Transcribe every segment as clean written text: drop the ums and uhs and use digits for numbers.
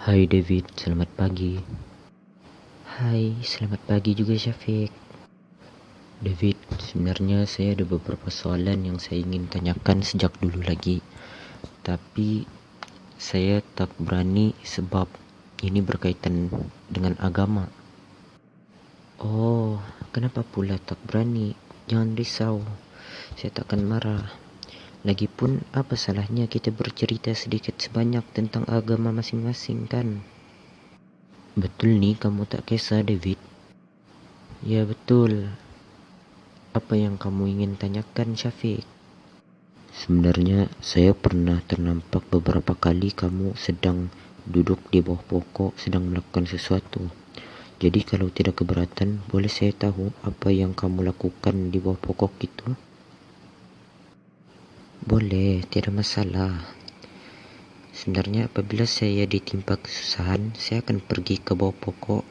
Hai David, selamat pagi. Hai, selamat pagi juga Syafiq. David, sebenarnya saya ada beberapa soalan yang saya ingin tanyakan sejak dulu lagi. Tapi saya tak berani sebab ini berkaitan dengan agama. Oh, kenapa pula tak berani? Jangan risau, saya takkan marah. Lagipun apa salahnya kita bercerita sedikit sebanyak tentang agama masing-masing kan? Betul nih, kamu tak kisah David? Ya betul. Apa yang kamu ingin tanyakan Syafiq? Sebenarnya saya pernah ternampak beberapa kali kamu sedang duduk di bawah pokok sedang melakukan sesuatu. Jadi kalau tidak keberatan, boleh saya tahu apa yang kamu lakukan di bawah pokok itu? Boleh, tidak masalah. Sebenarnya apabila saya ditimpa kesusahan, saya akan pergi ke bawah pokok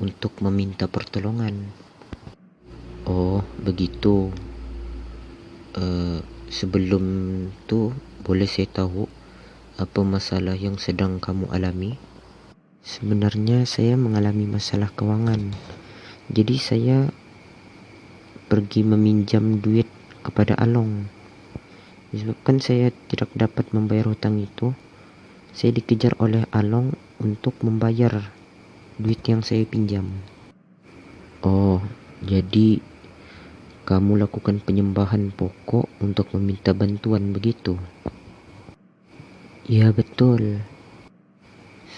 untuk meminta pertolongan. Oh, begitu. Sebelum tu, boleh saya tahu apa masalah yang sedang kamu alami? Sebenarnya saya mengalami masalah kewangan. Jadi saya pergi meminjam duit kepada Along. Disebabkan saya tidak dapat membayar hutang itu, saya dikejar oleh Along untuk membayar duit yang saya pinjam. Oh, jadi kamu lakukan penyembahan pokok untuk meminta bantuan begitu? Ya betul.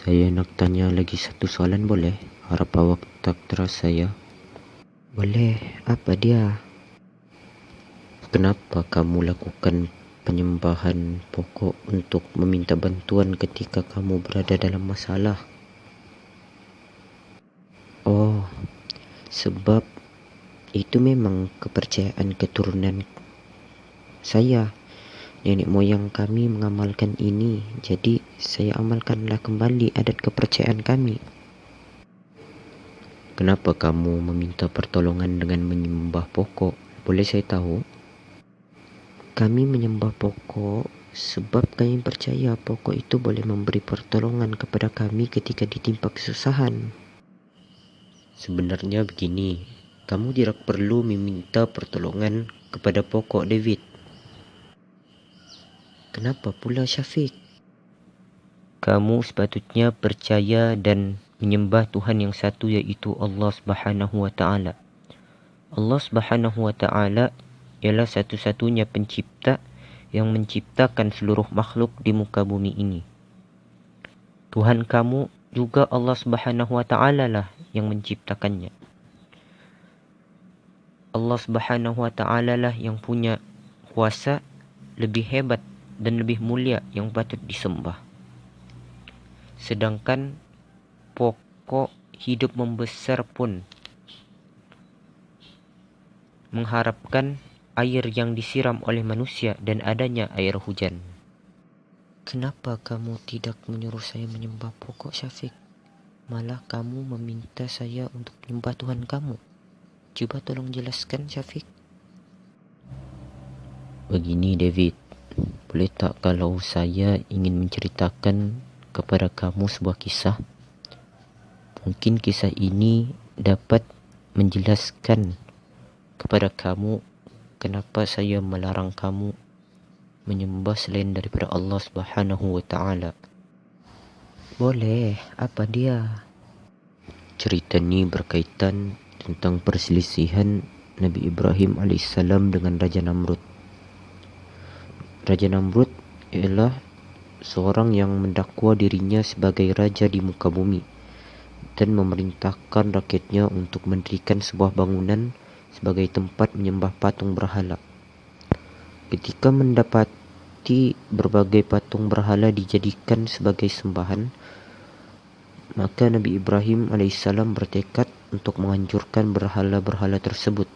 Saya nak tanya lagi satu soalan boleh? Harap awak tak terasa ya. Boleh, apa dia? Kenapa kamu lakukan penyembahan pokok untuk meminta bantuan ketika kamu berada dalam masalah? Oh, sebab itu memang kepercayaan keturunan saya. Nenek moyang kami mengamalkan ini, jadi saya amalkanlah kembali adat kepercayaan kami. Kenapa kamu meminta pertolongan dengan menyembah pokok? Boleh saya tahu? Kami menyembah pokok sebab kami percaya pokok itu boleh memberi pertolongan kepada kami ketika ditimpa kesusahan. Sebenarnya begini, kamu tidak perlu meminta pertolongan kepada pokok David. Kenapa pula Syafiq? Kamu sepatutnya percaya dan menyembah Tuhan yang satu, yaitu Allah Subhanahu wa taala. Allah Subhanahu wa taala ialah satu-satunya pencipta yang menciptakan seluruh makhluk di muka bumi ini. Tuhan kamu juga Allah Subhanahu wa taala lah yang menciptakannya. Allah Subhanahu wa taala lah yang punya kuasa lebih hebat dan lebih mulia yang patut disembah. Sedangkan pokok hidup membesar pun mengharapkan air yang disiram oleh manusia dan adanya air hujan. Kenapa kamu tidak menyuruh saya menyembah pokok Syafiq? Malah kamu meminta saya untuk menyembah Tuhan kamu. Coba tolong jelaskan Syafiq. Begini David, boleh tak kalau saya ingin menceritakan kepada kamu sebuah kisah? Mungkin kisah ini dapat menjelaskan kepada kamu kenapa saya melarang kamu menyembah selain daripada Allah Subhanahu wa taala. Boleh, apa dia? Cerita ni berkaitan tentang perselisihan Nabi Ibrahim alaihissalam dengan Raja Namrud. Raja Namrud ialah seorang yang mendakwa dirinya sebagai raja di muka bumi dan memerintahkan rakyatnya untuk mendirikan sebuah bangunan sebagai tempat menyembah patung berhala. Ketika mendapati berbagai patung berhala dijadikan sebagai sembahan, maka Nabi Ibrahim alaihissalam bertekad untuk menghancurkan berhala-berhala tersebut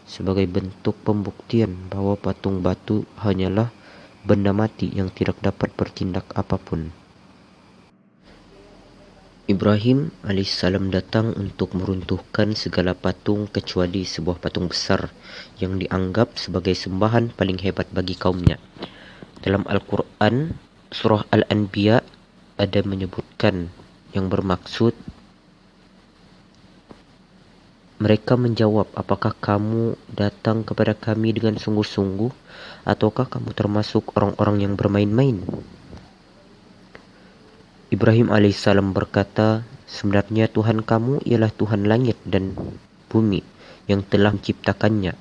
sebagai bentuk pembuktian bahawa patung batu hanyalah benda mati yang tidak dapat bertindak apapun. Ibrahim alaihissalam datang untuk meruntuhkan segala patung kecuali sebuah patung besar yang dianggap sebagai sembahan paling hebat bagi kaumnya. Dalam Al-Quran, surah Al-Anbiya ada menyebutkan yang bermaksud mereka menjawab, apakah kamu datang kepada kami dengan sungguh-sungguh ataukah kamu termasuk orang-orang yang bermain-main? Ibrahim alaihissalam berkata, sebenarnya Tuhan kamu ialah Tuhan langit dan bumi yang telah menciptakannya,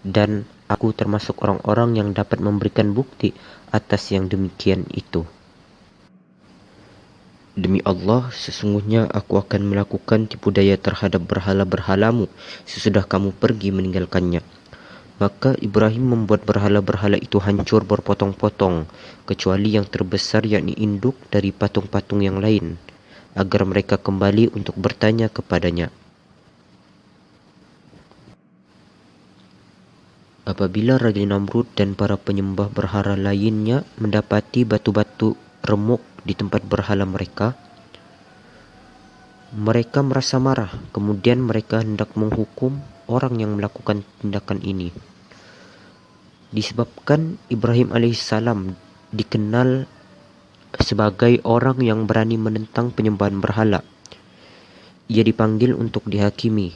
dan aku termasuk orang-orang yang dapat memberikan bukti atas yang demikian itu. Demi Allah, sesungguhnya aku akan melakukan tipu daya terhadap berhala-berhalamu sesudah kamu pergi meninggalkannya. Maka Ibrahim membuat berhala-berhala itu hancur berpotong-potong, kecuali yang terbesar yakni induk dari patung-patung yang lain, agar mereka kembali untuk bertanya kepadanya. Apabila Raja Namrud dan para penyembah berhala lainnya mendapati batu-batu remuk di tempat berhala mereka, mereka merasa marah. Kemudian mereka hendak menghukum orang yang melakukan tindakan ini. Disebabkan Ibrahim alaihissalam dikenal sebagai orang yang berani menentang penyembahan berhala, ia dipanggil untuk dihakimi.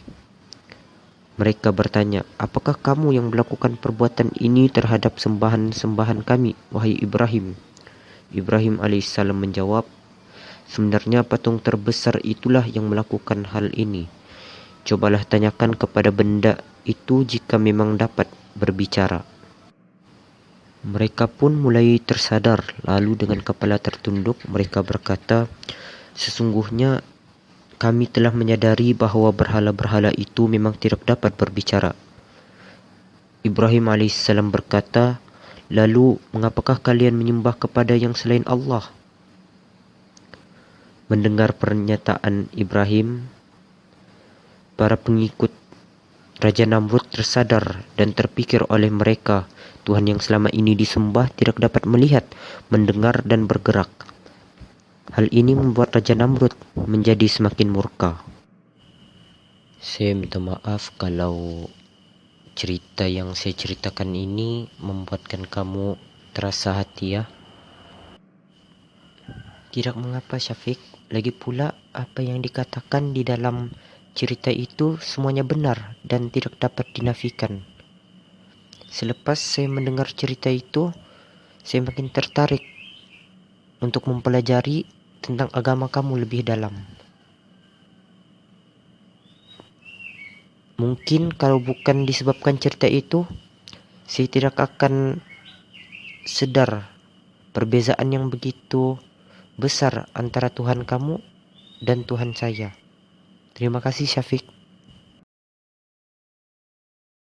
Mereka bertanya, apakah kamu yang melakukan perbuatan ini terhadap sembahan-sembahan kami, wahai Ibrahim? Ibrahim alaihissalam menjawab, sebenarnya patung terbesar itulah yang melakukan hal ini. Cobalah tanyakan kepada benda itu jika memang dapat berbicara. Mereka pun mulai tersadar, lalu dengan kepala tertunduk mereka berkata, sesungguhnya kami telah menyadari bahawa berhala-berhala itu memang tidak dapat berbicara. Ibrahim alaihissalam berkata, lalu mengapakah kalian menyembah kepada yang selain Allah? Mendengar pernyataan Ibrahim, para pengikut Raja Namrud tersadar dan terpikir oleh mereka, Tuhan yang selama ini disembah tidak dapat melihat, mendengar dan bergerak. Hal ini membuat Raja Namrud menjadi semakin murka. Saya minta maaf kalau cerita yang saya ceritakan ini membuatkan kamu terasa hati ya. Tidak mengapa Syafiq, lagi pula apa yang dikatakan di dalam cerita itu semuanya benar dan tidak dapat dinafikan. Selepas saya mendengar cerita itu, saya makin tertarik untuk mempelajari tentang agama kamu lebih dalam. Mungkin kalau bukan disebabkan cerita itu, saya tidak akan sedar perbezaan yang begitu besar antara Tuhan kamu dan Tuhan saya. Terima kasih Syafiq.